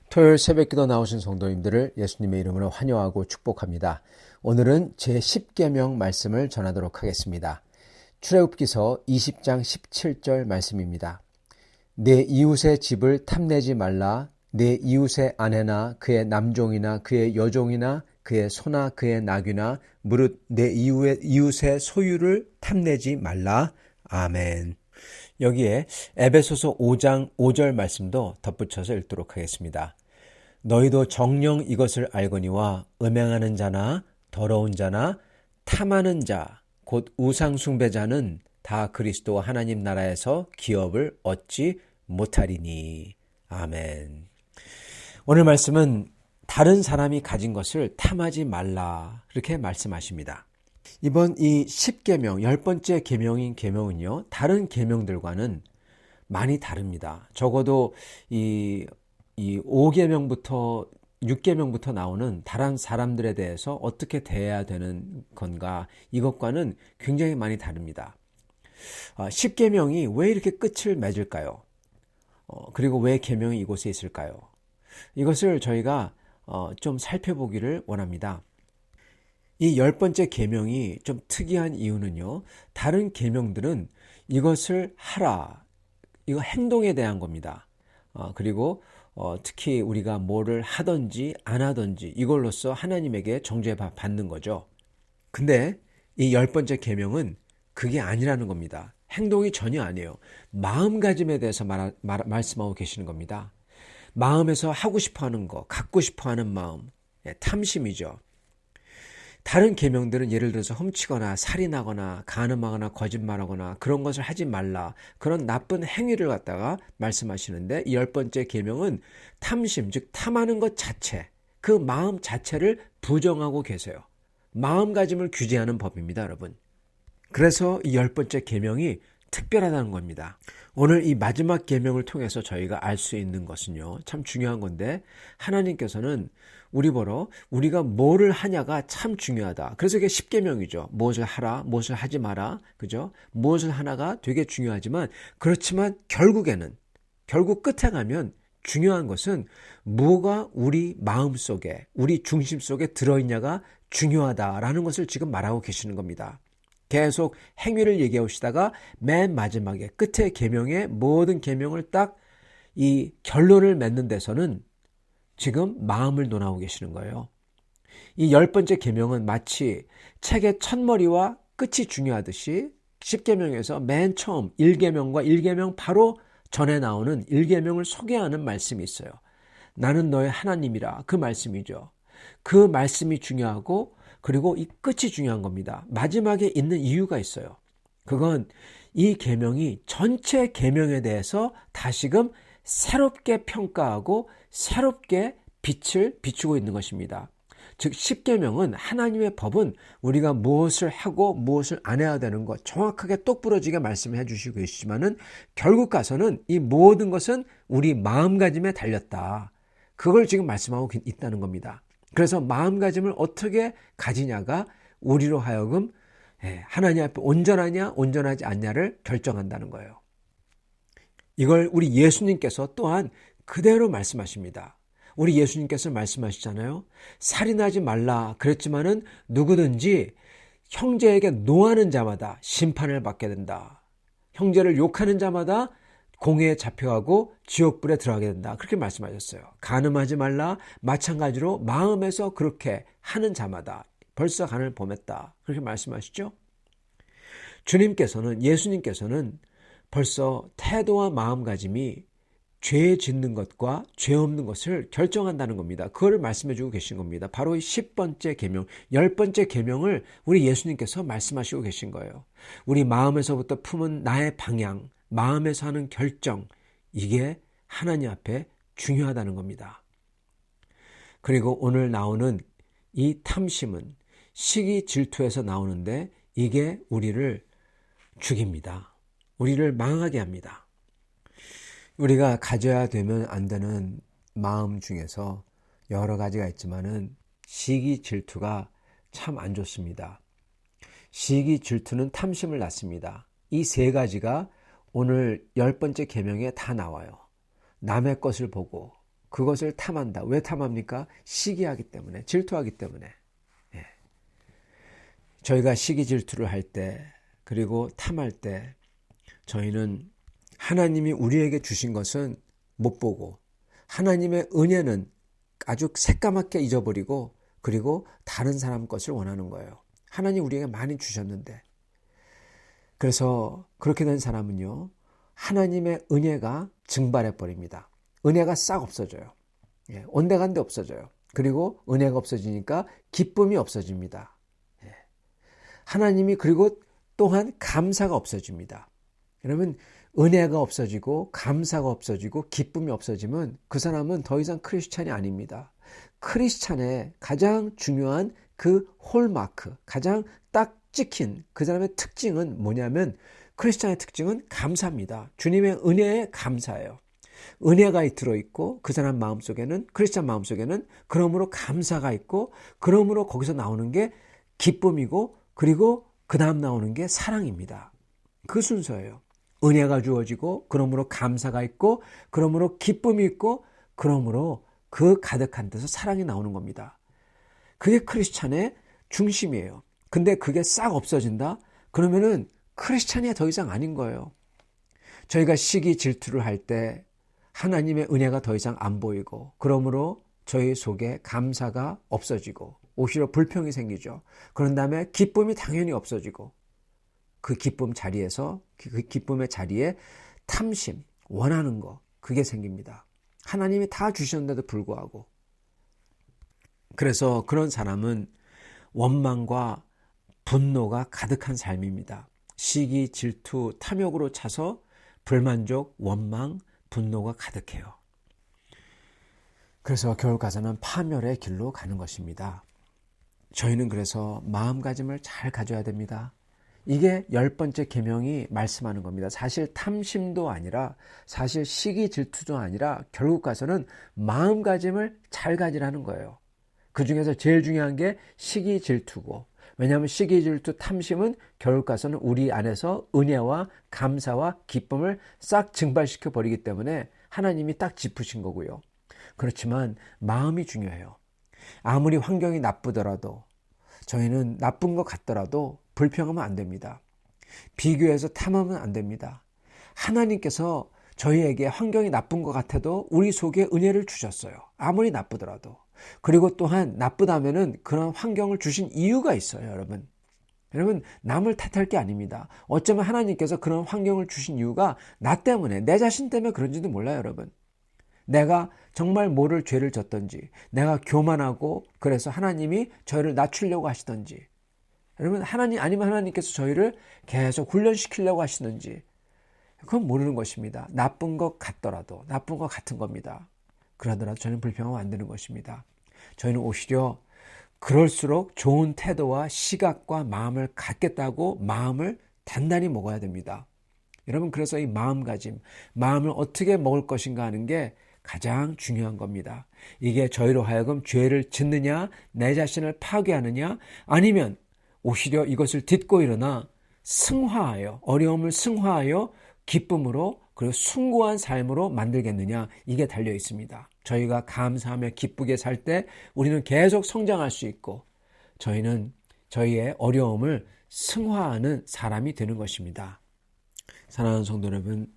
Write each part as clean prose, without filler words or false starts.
토요일 새벽기도 나오신 성도님들을 예수님의 이름으로 환영하고 축복합니다. 오늘은 제10계명 말씀을 전하도록 하겠습니다. 출애굽기서 20장 17절 말씀입니다. 내 이웃의 집을 탐내지 말라. 내 이웃의 아내나 그의 남종이나 그의 여종이나 그의 소나 그의 나귀나 무릇 내 이웃의 소유를 탐내지 말라. 아멘. 여기에 에베소서 5장 5절 말씀도 덧붙여서 읽도록 하겠습니다. 너희도 정녕 이것을 알거니와 음행하는 자나 더러운 자나 탐하는 자 곧 우상 숭배자는 다 그리스도 하나님 나라에서 기업을 얻지 못하리니. 아멘. 오늘 말씀은 다른 사람이 가진 것을 탐하지 말라 그렇게 말씀하십니다. 이번 이 10계명, 10번째 계명인 계명은요, 다른 계명들과는 많이 다릅니다. 적어도 이 5계명부터 6계명부터 나오는 다른 사람들에 대해서 어떻게 대해야 되는 건가, 이것과는 굉장히 많이 다릅니다. 10계명이 왜 이렇게 끝을 맺을까요? 그리고 왜 계명이 이곳에 있을까요? 이것을 저희가 좀 살펴보기를 원합니다. 이 10번째 계명이 좀 특이한 이유는요, 다른 계명들은 이것을 하라, 이거 행동에 대한 겁니다. 그리고 특히 우리가 뭐를 하든지 안 하든지 이걸로써 하나님에게 정죄받는 거죠. 근데 이 10번째 계명은 그게 아니라는 겁니다. 행동이 전혀 아니에요. 마음가짐에 대해서 말씀하고 계시는 겁니다. 마음에서 하고 싶어하는 거, 갖고 싶어하는 마음, 탐심이죠. 다른 계명들은 예를 들어서 훔치거나 살인하거나 간음하거나 거짓말하거나 그런 것을 하지 말라, 그런 나쁜 행위를 갖다가 말씀하시는데, 이 10번째 계명은 탐심, 즉 탐하는 것 자체, 그 마음 자체를 부정하고 계세요. 마음가짐을 규제하는 법입니다, 여러분. 그래서 이 10번째 계명이 특별하다는 겁니다. 오늘 이 마지막 계명을 통해서 저희가 알 수 있는 것은요, 참 중요한 건데, 하나님께서는 우리 보러 우리가 뭐를 하냐가 참 중요하다. 그래서 이게 10계명이죠. 무엇을 하라, 무엇을 하지 마라, 그죠? 무엇을 하나가 되게 중요하지만, 그렇지만 결국 끝에 가면 중요한 것은 뭐가 우리 마음 속에, 우리 중심 속에 들어있냐가 중요하다라는 것을 지금 말하고 계시는 겁니다. 계속 행위를 얘기해 오시다가 맨 마지막에 끝에 계명의 모든 계명을 딱 이 결론을 맺는 데서는 지금 마음을 논하고 계시는 거예요. 이 10번째 계명은 마치 책의 첫머리와 끝이 중요하듯이 10계명에서 맨 처음 1계명과 1계명 바로 전에 나오는 1계명을 소개하는 말씀이 있어요. 나는 너의 하나님이라, 그 말씀이죠. 그 말씀이 중요하고, 그리고 이 끝이 중요한 겁니다. 마지막에 있는 이유가 있어요. 그건 이 계명이 전체 계명에 대해서 다시금 새롭게 평가하고 새롭게 빛을 비추고 있는 것입니다. 즉 10계명은 하나님의 법은 우리가 무엇을 하고 무엇을 안 해야 되는 것 정확하게 똑부러지게 말씀해 주시고 계시지만은, 결국 가서는 이 모든 것은 우리 마음가짐에 달렸다. 그걸 지금 말씀하고 있다는 겁니다. 그래서 마음가짐을 어떻게 가지냐가 우리로 하여금 하나님 앞에 온전하냐 온전하지 않냐를 결정한다는 거예요. 이걸 우리 예수님께서 또한 그대로 말씀하십니다. 우리 예수님께서 말씀하시잖아요. 살인하지 말라 그랬지만은 누구든지 형제에게 노하는 자마다 심판을 받게 된다. 형제를 욕하는 자마다 공회에 잡혀가고 지옥불에 들어가게 된다. 그렇게 말씀하셨어요. 간음하지 말라, 마찬가지로 마음에서 그렇게 하는 자마다 벌써 간을 범했다. 그렇게 말씀하시죠. 예수님께서는 벌써 태도와 마음가짐이 죄 짓는 것과 죄 없는 것을 결정한다는 겁니다. 그거를 말씀해 주고 계신 겁니다. 바로 이 10번째 계명, 10번째 계명을 우리 예수님께서 말씀하시고 계신 거예요. 우리 마음에서부터 품은 나의 방향, 마음에서 하는 결정, 이게 하나님 앞에 중요하다는 겁니다. 그리고 오늘 나오는 이 탐심은 시기 질투에서 나오는데, 이게 우리를 죽입니다. 우리를 망하게 합니다. 우리가 가져야 되면 안 되는 마음 중에서 여러 가지가 있지만은 시기 질투가 참 안 좋습니다. 시기 질투는 탐심을 낳습니다. 이 세 가지가 오늘 10번째 계명에 다 나와요. 남의 것을 보고, 그것을 탐한다. 왜 탐합니까? 시기하기 때문에, 질투하기 때문에. 예. 저희가 시기 질투를 할 때, 그리고 탐할 때, 저희는 하나님이 우리에게 주신 것은 못 보고, 하나님의 은혜는 아주 새까맣게 잊어버리고, 그리고 다른 사람 것을 원하는 거예요. 하나님 우리에게 많이 주셨는데. 그래서 그렇게 된 사람은요, 하나님의 은혜가 증발해 버립니다. 은혜가 싹 없어져요. 예, 온데간데 없어져요. 그리고 은혜가 없어지니까 기쁨이 없어집니다. 예. 하나님이 그리고 또한 감사가 없어집니다. 그러면 은혜가 없어지고 감사가 없어지고 기쁨이 없어지면 그 사람은 더 이상 크리스찬이 아닙니다. 크리스찬의 가장 중요한 그 홀마크, 가장 딱 찍힌 그 사람의 특징은 뭐냐면, 크리스찬의 특징은 감사입니다. 주님의 은혜에 감사해요. 은혜가 들어있고 그 사람 마음속에는, 크리스찬 마음속에는 그러므로 감사가 있고, 그러므로 거기서 나오는 게 기쁨이고, 그리고 그 다음 나오는 게 사랑입니다. 그 순서예요. 은혜가 주어지고, 그러므로 감사가 있고, 그러므로 기쁨이 있고, 그러므로 그 가득한 데서 사랑이 나오는 겁니다. 그게 크리스찬의 중심이에요. 근데 그게 싹 없어진다? 그러면은 크리스찬이 더 이상 아닌 거예요. 저희가 시기 질투를 할 때 하나님의 은혜가 더 이상 안 보이고, 그러므로 저희 속에 감사가 없어지고 오히려 불평이 생기죠. 그런 다음에 기쁨이 당연히 없어지고, 그 기쁨 자리에서, 그 기쁨의 자리에 탐심, 원하는 거, 그게 생깁니다. 하나님이 다 주셨는데도 불구하고. 그래서 그런 사람은 원망과 분노가 가득한 삶입니다. 시기, 질투, 탐욕으로 차서 불만족, 원망, 분노가 가득해요. 그래서 결국 가서는 파멸의 길로 가는 것입니다. 저희는 그래서 마음가짐을 잘 가져야 됩니다. 이게 10번째 계명이 말씀하는 겁니다. 사실 탐심도 아니라, 사실 시기 질투도 아니라, 결국 가서는 마음가짐을 잘 가지라는 거예요. 그 중에서 제일 중요한 게 시기 질투고, 왜냐하면 시기 질투 탐심은 결국 가서는 우리 안에서 은혜와 감사와 기쁨을 싹 증발시켜 버리기 때문에 하나님이 딱 짚으신 거고요. 그렇지만 마음이 중요해요. 아무리 환경이 나쁘더라도, 저희는 나쁜 것 같더라도 불평하면 안 됩니다. 비교해서 탐하면 안 됩니다. 하나님께서 저희에게 환경이 나쁜 것 같아도 우리 속에 은혜를 주셨어요. 아무리 나쁘더라도. 그리고 또한 나쁘다면은 그런 환경을 주신 이유가 있어요, 여러분. 여러분, 남을 탓할 게 아닙니다. 어쩌면 하나님께서 그런 환경을 주신 이유가 나 때문에, 내 자신 때문에 그런지도 몰라요, 여러분. 내가 정말 뭐를 죄를 졌던지, 내가 교만하고 그래서 하나님이 저희를 낮추려고 하시던지, 여러분, 아니면 하나님께서 저희를 계속 훈련시키려고 하시는지, 그건 모르는 것입니다. 나쁜 것 같더라도, 나쁜 것 같은 겁니다. 그러더라도 저는 불평하면 안 되는 것입니다. 저희는 오히려 그럴수록 좋은 태도와 시각과 마음을 갖겠다고 마음을 단단히 먹어야 됩니다. 여러분, 그래서 이 마음가짐, 마음을 어떻게 먹을 것인가 하는 게 가장 중요한 겁니다. 이게 저희로 하여금 죄를 짓느냐, 내 자신을 파괴하느냐, 아니면 오히려 이것을 딛고 일어나 승화하여, 어려움을 승화하여 기쁨으로, 그리고 숭고한 삶으로 만들겠느냐, 이게 달려 있습니다. 저희가 감사하며 기쁘게 살 때 우리는 계속 성장할 수 있고, 저희는 저희의 어려움을 승화하는 사람이 되는 것입니다. 사랑하는 성도 여러분,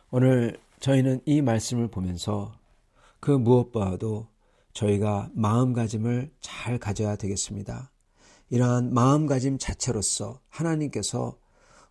오늘 저희는 이 말씀을 보면서 그 무엇보다도 저희가 마음가짐을 잘 가져야 되겠습니다. 이러한 마음가짐 자체로서 하나님께서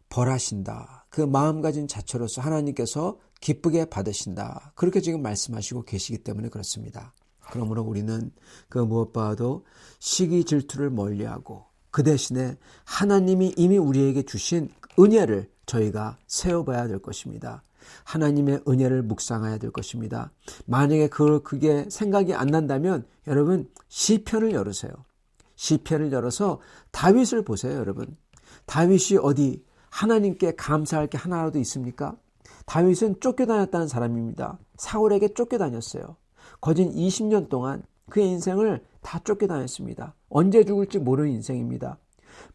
벌하신다. 그 마음가짐 자체로서 하나님께서 기쁘게 받으신다. 그렇게 지금 말씀하시고 계시기 때문에 그렇습니다. 그러므로 우리는 그 무엇보다도 시기 질투를 멀리하고, 그 대신에 하나님이 이미 우리에게 주신 은혜를 저희가 세워봐야 될 것입니다. 하나님의 은혜를 묵상해야 될 것입니다. 만약에 그게 생각이 안 난다면 여러분, 시편을 열으세요. 시편을 열어서 다윗을 보세요, 여러분. 다윗이 어디 하나님께 감사할 게 하나라도 있습니까? 다윗은 쫓겨다녔다는 사람입니다. 사울에게 쫓겨다녔어요. 거진 20년 동안 그의 인생을 다 쫓겨다녔습니다. 언제 죽을지 모르는 인생입니다.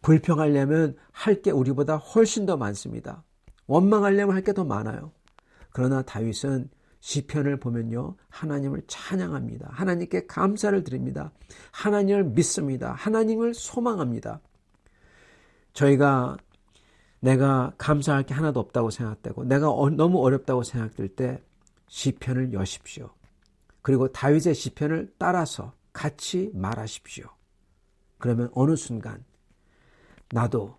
불평하려면 할 게 우리보다 훨씬 더 많습니다. 원망하려면 할 게 더 많아요. 그러나 다윗은 시편을 보면요, 하나님을 찬양합니다. 하나님께 감사를 드립니다. 하나님을 믿습니다. 하나님을 소망합니다. 내가 감사할 게 하나도 없다고 생각되고 내가 너무 어렵다고 생각될 때 시편을 여십시오. 그리고 다윗의 시편을 따라서 같이 말하십시오. 그러면 어느 순간 나도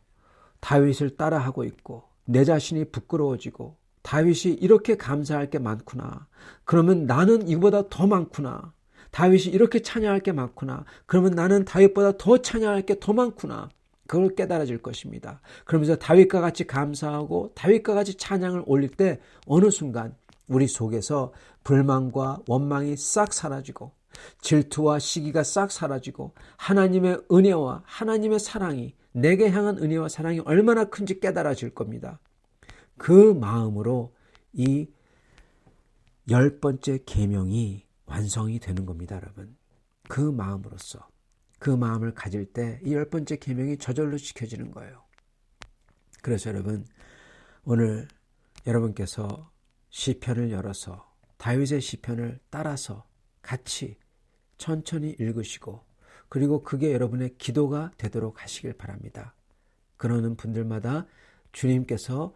다윗을 따라하고 있고 내 자신이 부끄러워지고 다윗이 이렇게 감사할 게 많구나. 그러면 나는 이보다 더 많구나. 다윗이 이렇게 찬양할 게 많구나. 그러면 나는 다윗보다 더 찬양할 게 더 많구나. 그걸 깨달아질 것입니다. 그러면서 다윗과 같이 감사하고 다윗과 같이 찬양을 올릴 때 어느 순간 우리 속에서 불만과 원망이 싹 사라지고 질투와 시기가 싹 사라지고 하나님의 은혜와 하나님의 사랑이 내게 향한 은혜와 사랑이 얼마나 큰지 깨달아질 겁니다. 그 마음으로 이 10번째 계명이 완성이 되는 겁니다, 여러분. 그 마음으로써 그 마음을 가질 때 이 10번째 계명이 저절로 지켜지는 거예요. 그래서 여러분, 오늘 여러분께서 시편을 열어서 다윗의 시편을 따라서 같이 천천히 읽으시고 그리고 그게 여러분의 기도가 되도록 하시길 바랍니다. 그러는 분들마다 주님께서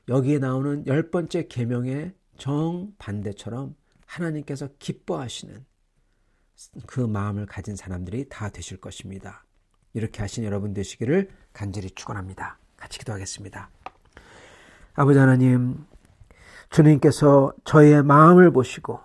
여기에 나오는 10번째 계명의 정반대처럼 하나님께서 기뻐하시는 그 마음을 가진 사람들이 다 되실 것입니다. 이렇게 하신 여러분 되시기를 간절히 축원합니다. 같이 기도하겠습니다. 아버지 하나님, 주님께서 저의 마음을 보시고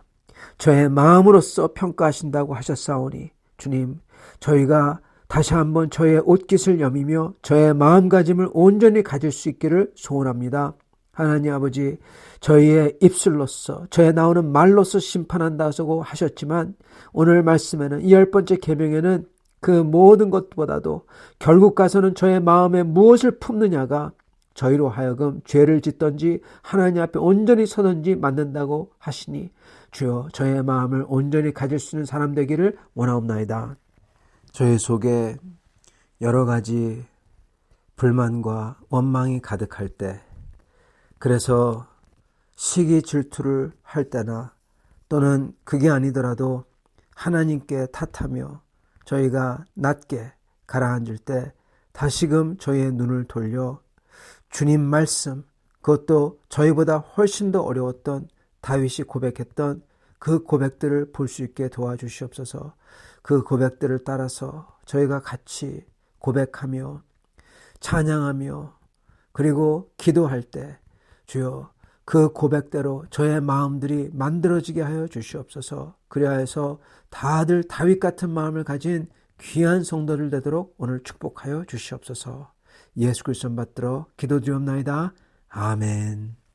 저의 마음으로써 평가하신다고 하셨사오니 주님, 저희가 다시 한번 저의 옷깃을 여미며 저의 마음가짐을 온전히 가질 수 있기를 소원합니다. 하나님 아버지, 저희의 입술로서 저의 나오는 말로서 심판한다고 하셨지만 오늘 말씀에는 이 10번째 계명에는 그 모든 것보다도 결국 가서는 저의 마음에 무엇을 품느냐가 저희로 하여금 죄를 짓든지 하나님 앞에 온전히 서든지 만든다고 하시니 주여, 저의 마음을 온전히 가질 수 있는 사람 되기를 원하옵나이다. 저희 속에 여러 가지 불만과 원망이 가득할 때, 그래서 시기 질투를 할 때나 또는 그게 아니더라도 하나님께 탓하며 저희가 낮게 가라앉을 때 다시금 저희의 눈을 돌려 주님 말씀, 그것도 저희보다 훨씬 더 어려웠던 다윗이 고백했던 그 고백들을 볼 수 있게 도와주시옵소서. 그 고백들을 따라서 저희가 같이 고백하며 찬양하며 그리고 기도할 때 주여, 그 고백대로 저의 마음들이 만들어지게 하여 주시옵소서. 그리하여서 다들 다윗 같은 마음을 가진 귀한 성도들 되도록 오늘 축복하여 주시옵소서. 예수 그리스도 받들어 기도드리옵나이다. 아멘.